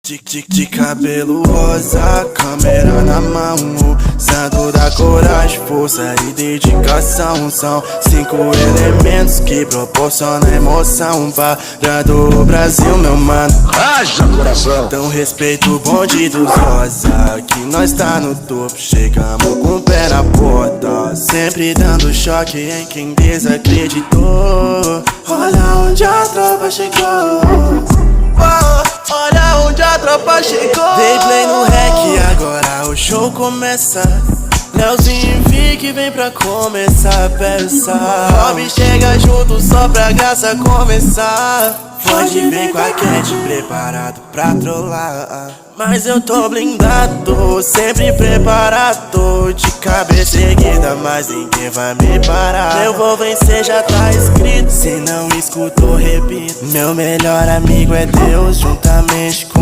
De cabelo rosa, câmera na mão, santo da coragem, força e dedicação. São 5 elementos que proporcionam emoção parando o Brasil, meu mano. Haja coração! Então respeito o bonde dos rosa, que nós tá no topo, chegamos com o pé na porta, sempre dando choque em quem desacreditou. Olha onde a tropa chegou. Olha onde a tropa chegou. Dei play no rec, agora o show começa. Leozinho Vic vem pra começar a peça. Rob chega junto só pra graça começar. Pode vir com a Cat preparado pra trollar, mas eu tô blindado, sempre preparado. De cabeça erguida, mas ninguém vai me parar. Eu vou vencer, já tá escrito, se não escutou, repito. Meu melhor amigo é Deus, juntamente com